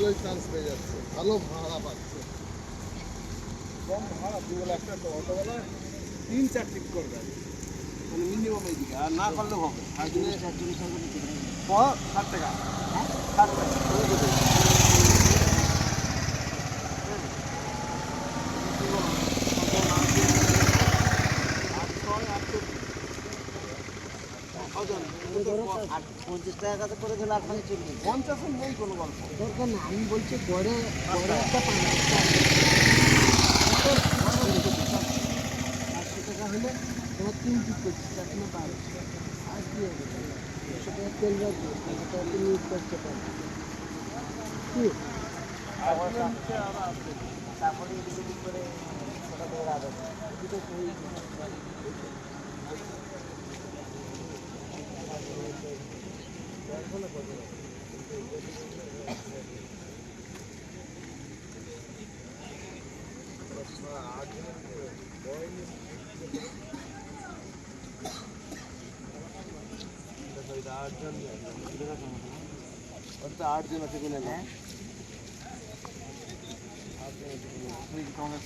ভালোই চান্স পেয়ে যাচ্ছে, ভালো ভাড়া পাচ্ছে। কম ভাড়া 2 লাখ টাকা অটোওয়ালা 3-4 টিপ করবে মানে মিনিমাম এইদিকে, আর না করলেও হবে। আর দিনে 60 টাকা, 60 টাকা আর 50 টাকা তো করে দিলে আর খালি চলবে। 50 নেই কোনো গল্প দরকার না, আমি বলছি গড়ে গড়ে একটা 500 টাকা হলে তোমার 3 টিপ করছিস, তার জন্য 1200 আর কি হবে? 100 টাকা তেল রাখবে, 100 টাকা তুমি ইউজ করতে পারবে কি? তারপরে এদিকে করে ছোটো করে রাখবে, এদিকে সেই আট জন আছে কিনা হ্যাঁ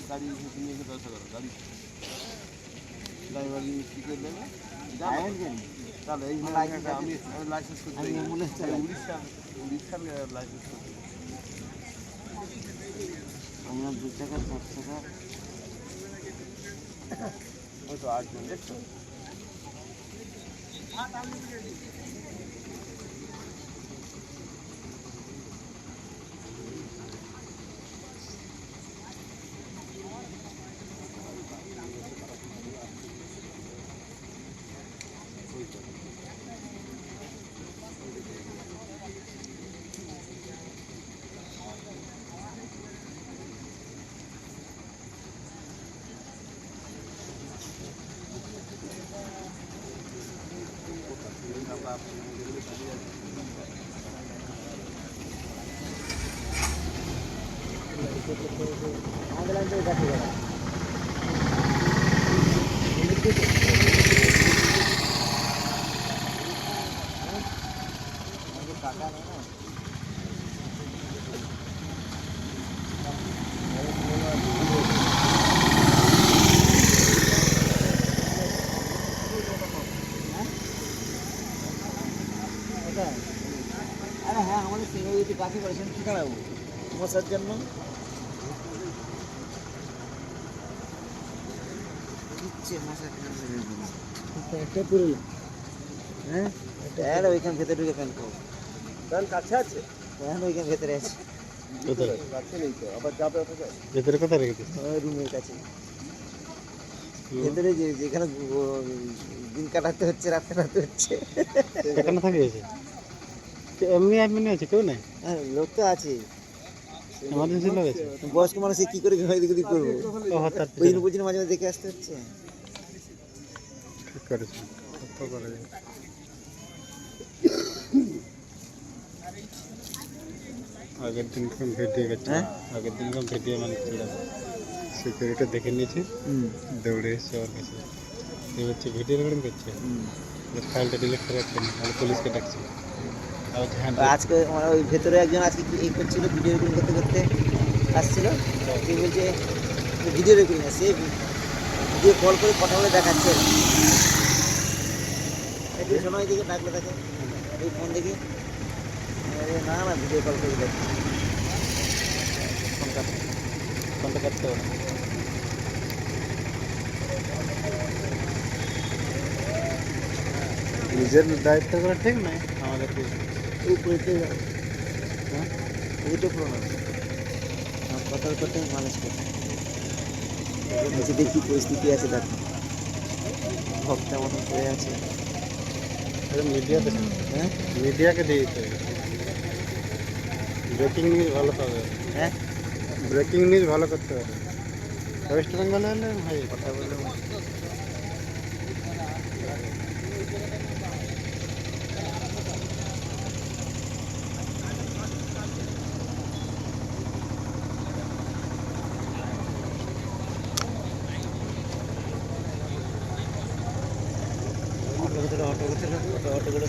গাড়ি নিয়ে ব্যবসা করো, গাড়ি ড্রাইভার কি করে দেবে তাহলে এই আমি লাইসেন্স করতে উড়িষ্যার লাইসেন্স করতে আমরা 2 টাকা 5 টাকা হয়তো 8 জন দেখছো। আমাদের লাইন থেকে কাছে যাবে টাকা নেই না। আরে হ্যাঁ, আমাদের সিনিয়রিটি কাকে বলেছেন কী করাবো মশার জন্য? একটা পুরো হ্যাঁ, প্যান ওইখান ভেতরে ঢুকে প্যান খাবো। প্যান কাছে আছে, প্যান ওইখান ভেতরে আছে, কাছে নেই তো, আবার যাবে ওখানে ভেতরে কোথায় রেখেছিস? ওই রুমের কাছে ভেতরে যেখানে দিন কাটাতে হচ্ছে, রাত কাটাতে হচ্ছে। সেখানে থাকে এসে এমনি এমনি আছে, কেউ নাই? হ্যাঁ, লোক তো আছে, এমার্জেন্সি লোক আছে। বয়স্ক মানুষ কি করে এদিক ওদিক করবো? ও হঠাৎ ওই জন্য বুঝি মাঝে মাঝে দেখে আসতে হচ্ছে। ঠিক করেছি, করা যায়। আগের দিন ভিডিও গেছে, আগের দিন ভিডিও মানে ছিল, সিকিউরিটি দেখে নিয়েছে, দৌড়ে এসছে ওর কাছে। এ হচ্ছে ভিডিও রেকর্ডিং করছে, ফাইলটা ডিলিট করে রাখছে না, তাহলে পুলিশকে ডাকছে। আজকে মানে ওই ভেতরে একজন আজকে এই করছিল, ভিডিও রেকর্ডিং করতে করতে আসছিল, সে বলছে ভিডিও রেকর্ডিং আছে, ভিডিও কল করে কথা বলে দেখাচ্ছে। একটু সময় দিকে ডাকলে তাকে এই ফোন দেখে, না না ভিডিও কল করে দেখ, ফোনটা কাটতে হবে। নিজের দায়িত্ব করা ঠিক নয়, আমাদেরকে উপরে হ্যাঁ ওইটা পুরো না কথা করতে মানুষ করতে নিজেদের কী পরিস্থিতি আছে, দেখ ভক্তা মতন পড়ে আছে। মিডিয়াতে, হ্যাঁ মিডিয়াকে দিয়ে দিতে হবে, ব্রেকিং নিউজ ভালো পাবে। হ্যাঁ ব্রেকিং নিউজ ভালো করতে হবে। ওয়েস্ট বেঙ্গলে হলে ভাই কথা বললে অটো করে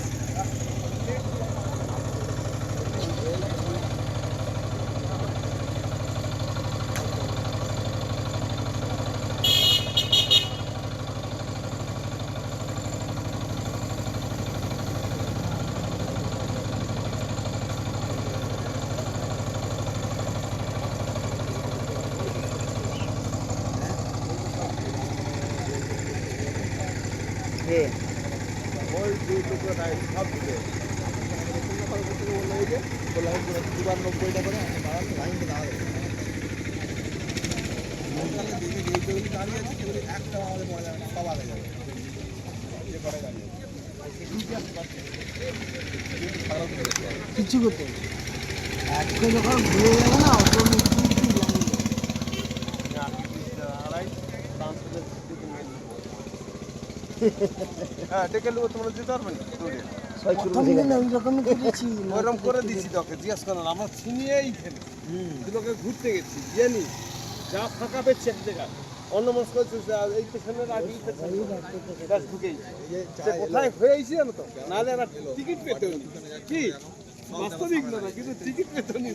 দুই টুকরো নাই সব দিতে বললাম 90 টাকা করে বাড়াতে লাইন তো দাঁড়াবে একটা আমাদের মজা সব আগে যাবে কিছু করতে হবে। একটা যখন ঘুরে যাবে না হ্যাঁ ডেকে নেবো তোমরা দিতে পারবে না দৌড়ে অটোমেটিক ওরকম করে দিচ্ছি তোকে জিজ্ঞেস করো না আমরা ছিনিয়েই ফেলি দুটোকে ঘুরতে গেছি জানি যা ফাঁকা পেয়েছে এক জায়গা অন্য মানুষ করছে এই পেছনের আগে ঢুকেই কোথায় হয়েছি জানো তো নাহলে এরা টিকিট পেতে কি বাস্তবিক না কিন্তু টিকিট পেতে নি